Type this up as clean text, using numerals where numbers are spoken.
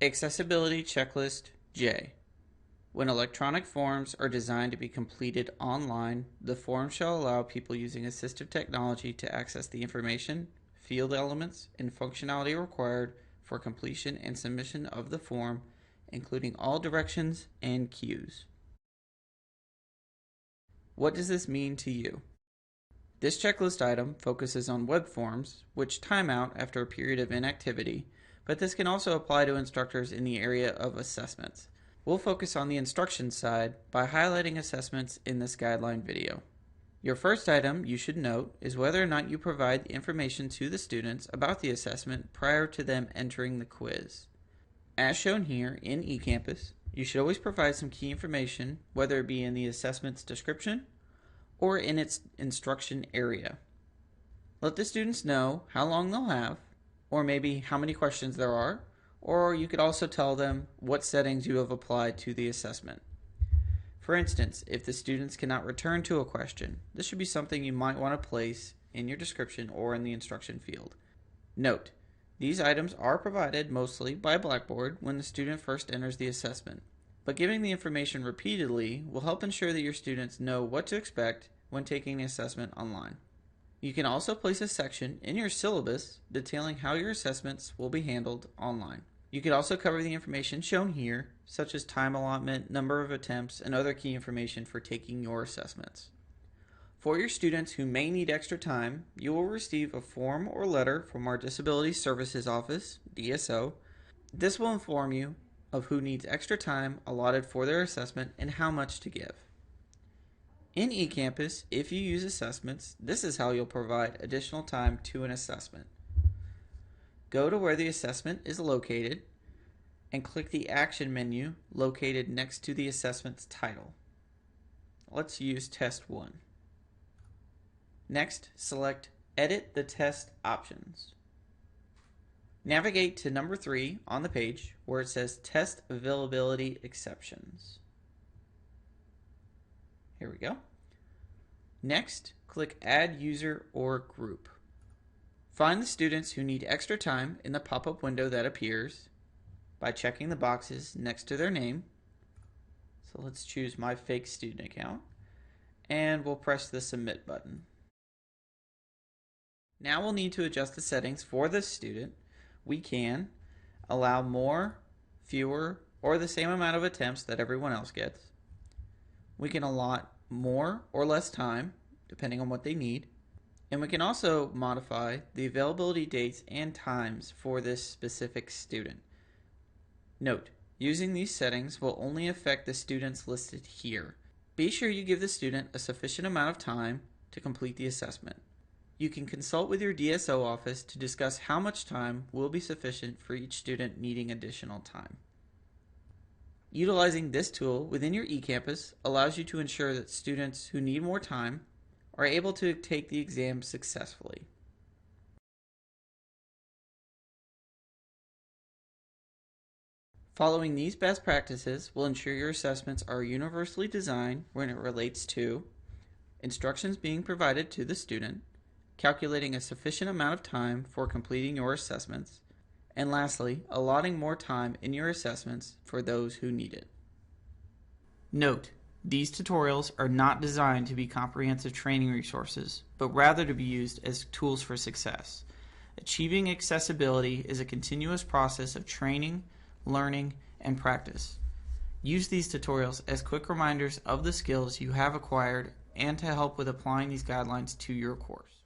Accessibility Checklist J. When electronic forms are designed to be completed online, the form shall allow people using assistive technology to access the information, field elements, and functionality required for completion and submission of the form, including all directions and cues. What does this mean to you? This checklist item focuses on web forms, which time out after a period of inactivity, but this can also apply to instructors in the area of assessments. We'll focus on the instruction side by highlighting assessments in this guideline video. Your first item you should note is whether or not you provide the information to the students about the assessment prior to them entering the quiz. As shown here in eCampus, you should always provide some key information, whether it be in the assessment's description or in its instruction area. Let the students know how long they'll have, or maybe how many questions there are, or you could also tell them what settings you have applied to the assessment. For instance, if the students cannot return to a question, this should be something you might want to place in your description or in the instruction field. Note, these items are provided mostly by Blackboard when the student first enters the assessment, but giving the information repeatedly will help ensure that your students know what to expect when taking the assessment online. You can also place a section in your syllabus detailing how your assessments will be handled online. You could also cover the information shown here, such as time allotment, number of attempts, and other key information for taking your assessments. For your students who may need extra time, you will receive a form or letter from our Disability Services Office, DSO. This will inform you of who needs extra time allotted for their assessment and how much to give. In eCampus, if you use assessments, this is how you'll provide additional time to an assessment. Go to where the assessment is located and click the action menu located next to the assessment's title. Let's use Test 1. Next, select Edit the Test Options. Navigate to number 3 on the page where it says Test Availability Exceptions. Here we go. Next, click Add User or Group. Find the students who need extra time in the pop-up window that appears by checking the boxes next to their name. So let's choose my fake student account and we'll press the Submit button. Now we'll need to adjust the settings for this student. We can allow more, fewer, or the same amount of attempts that everyone else gets. We can allot more or less time depending on what they need. And we can also modify the availability dates and times for this specific student. Note, using these settings will only affect the students listed here. Be sure you give the student a sufficient amount of time to complete the assessment. You can consult with your DSO office to discuss how much time will be sufficient for each student needing additional time. Utilizing this tool within your eCampus allows you to ensure that students who need more time are able to take the exam successfully. Following these best practices will ensure your assessments are universally designed when it relates to instructions being provided to the student, calculating a sufficient amount of time for completing your assessments, and lastly, allotting more time in your assessments for those who need it. Note, these tutorials are not designed to be comprehensive training resources, but rather to be used as tools for success. Achieving accessibility is a continuous process of training, learning, and practice. Use these tutorials as quick reminders of the skills you have acquired and to help with applying these guidelines to your course.